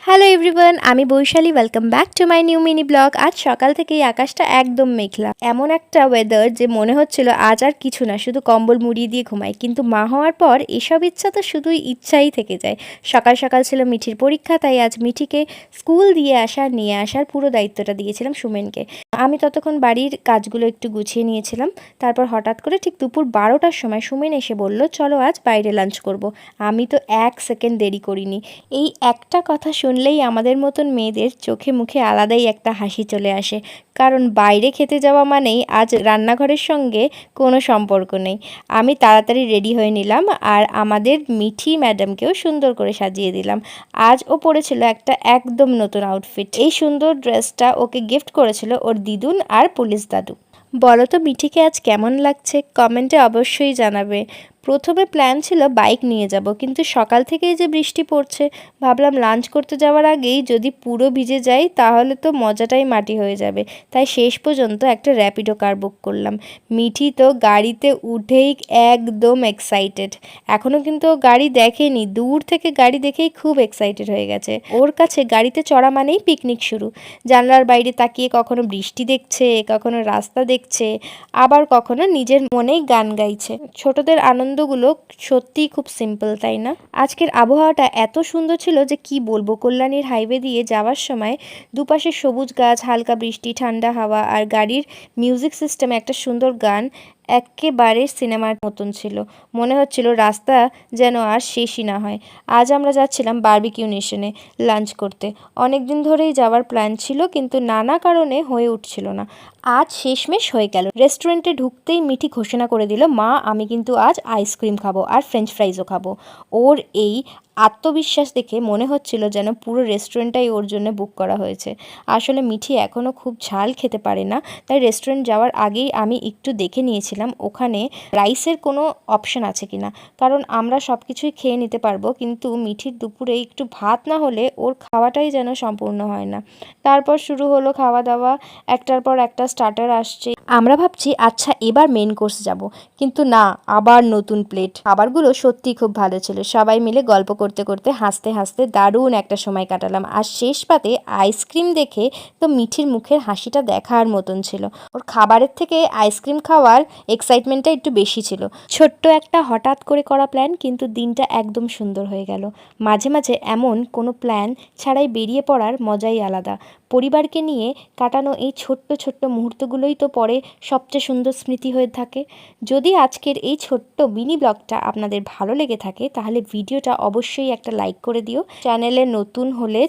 Hello everyone, আমি Vaishali. Welcome back to my new mini blog. আজ সকাল থেকেই আকাশটা একদম মেঘলা, এমন একটা ওয়েদার যে মনে হচ্ছিল আজ আর কিছু না, শুধু কম্বল মুড়িয়ে দিয়ে ঘুমাই। কিন্তু মা হওয়ার পর এসব ইচ্ছা তো শুধুই ইচ্ছাই থেকে যায়। সকাল সকাল ছিল মিঠির পরীক্ষা, তাই আজ মিঠিকে স্কুল দিয়ে আসার নিয়ে আসার পুরো দায়িত্বটা দিয়েছিলাম সুমেনকে। আমি ততক্ষণ বাড়ির কাজগুলো একটু গুছিয়ে নিয়েছিলাম। তারপর হঠাৎ করে ঠিক দুপুর 12টার সময় সুমেন এসে বলল, চলো আজ বাইরে লাঞ্চ করব। আমি তো এক সেকেন্ড দেরি করিনি। এই একটা কথা শুনলেই আমাদের মতন মেয়েদের চোখে মুখে আলাদাই একটা হাসি চলে আসে, কারণ বাইরে খেতে যাওয়া মানেই আজ রান্নাঘরের সঙ্গে কোনো সম্পর্ক নেই। আমি তাড়াতাড়ি রেডি হয়ে নিলাম আর আমাদের মিঠি ম্যাডামকেও সুন্দর করে সাজিয়ে দিলাম। আজ ও পরেছিল একটা একদম নতুন আউটফিট। এই সুন্দর ড্রেসটা ওকে গিফট করেছিল ওর দিদুন আর পুলিশ দাদু। বলো তো মিঠিকে আজ কেমন লাগছে, কমেন্টে অবশ্যই জানাবে। প্রথমে প্ল্যান ছিল বাইক নিয়ে যাব, কিন্তু সকাল থেকেই যে বৃষ্টি পড়ছে, ভাবলাম লাঞ্চ করতে যাওয়ার আগেই যদি পুরো ভিজে যাই তাহলে তো মজাটাই মাটি হয়ে যাবে। তাই শেষ পর্যন্ত একটা র্যাপিডো কার বুক করলাম। মিঠি তো গাড়িতে উঠেই একদম এক্সাইটেড। এখনও কিন্তু ও গাড়ি দেখেনি, দূর থেকে গাড়ি দেখেই খুব এক্সাইটেড হয়ে গেছে। ওর কাছে গাড়িতে চড়া মানেই পিকনিক শুরু। জানলার বাইরে তাকিয়ে কখনো বৃষ্টি দেখছে, কখনো রাস্তা দেখছে, আবার কখনো নিজের মনেই গান গাইছে। ছোটদের আনন্দগুলো সত্যিই খুব সিম্পল, তাই না? আজকের আবহাওয়াটা এত সুন্দর ছিল যে কি বলবো। কল্যাণীর হাইওয়ে দিয়ে যাওয়ার সময় দুপাশে সবুজ গাছ, হালকা বৃষ্টি, ঠান্ডা হাওয়া আর গাড়ির মিউজিক সিস্টেমে একটা সুন্দর গান একেবারে সিনেমার মতন ছিল। মনে হচ্ছিল রাস্তা যেন আর শেষই না হয়। আজ আমরা যাচ্ছিলাম বারবিকিউ নেশনে লাঞ্চ করতে। অনেক দিন ধরেই যাওয়ার প্ল্যান ছিল, কিন্তু নানা কারণে হয়ে উঠছিল না। আজ শেষমেশ হয়ে গেল। রেস্টুরেন্টে ঢুকতেই মিঠি ঘোষণা করে দিল, মা আমি কিন্তু আজ আইসক্রিম খাবো আর ফ্রেঞ্চ ফ্রাইজও খাবো। ওর এই আত্মবিশ্বাস দেখে মনে হচ্ছিল যেন পুরো রেস্টুরেন্টটাই ওর জন্য বুক করা হয়েছে। আসলে মিঠি এখনও খুব ঝাল খেতে পারে না, তাই রেস্টুরেন্ট যাওয়ার আগেই আমি একটু দেখে নিয়েছিলাম ওখানে রাইসের কোনো অপশন আছে কিনা, কারণ আমরা সব কিছুই খেয়ে নিতে পারবো, কিন্তু মিঠির দুপুরে একটু ভাত না হলে ওর খাওয়াটাই যেন সম্পূর্ণ হয় না। তারপর শুরু হলো খাওয়া দাওয়া, একটার পর একটা স্টার্টার আসছে। আমরা ভাবছি আচ্ছা এবার মেন কোর্স যাব, কিন্তু না, আবার নতুন প্লেট। খাবারগুলো সত্যিই খুব ভালো ছিল। সবাই মিলে গল্প করতে করতে হাসতে হাসতে দারুণ একটা সময় কাটালাম। আর শেষ পাতে আইসক্রিম দেখে তো মিঠির মুখের হাসিটা দেখার মতন ছিল। ওর খাবারের থেকে আইসক্রিম খাওয়ার এক্সাইটমেন্টটা একটু বেশি ছিল। ছোট্ট একটা হঠাৎ করে করা প্ল্যান, কিন্তু দিনটা একদম সুন্দর হয়ে গেল। মাঝে মাঝে এমন কোনো প্ল্যান ছাড়াই বেরিয়ে পড়ার মজাই আলাদা। পরিবারকে নিয়ে কাটানো এই ছোট্ট ছোট্ট মুহূর্তগুলোই তো পরে সবচেয়ে সুন্দর স্মৃতি হয়ে থাকে। যদি আজকের এই ছোট্ট মিনি ব্লগটা আপনাদের ভালো লেগে থাকে তাহলে ভিডিওটা অবশ্যই একটা লাইক করে দিও। চ্যানেলে নতুন হলে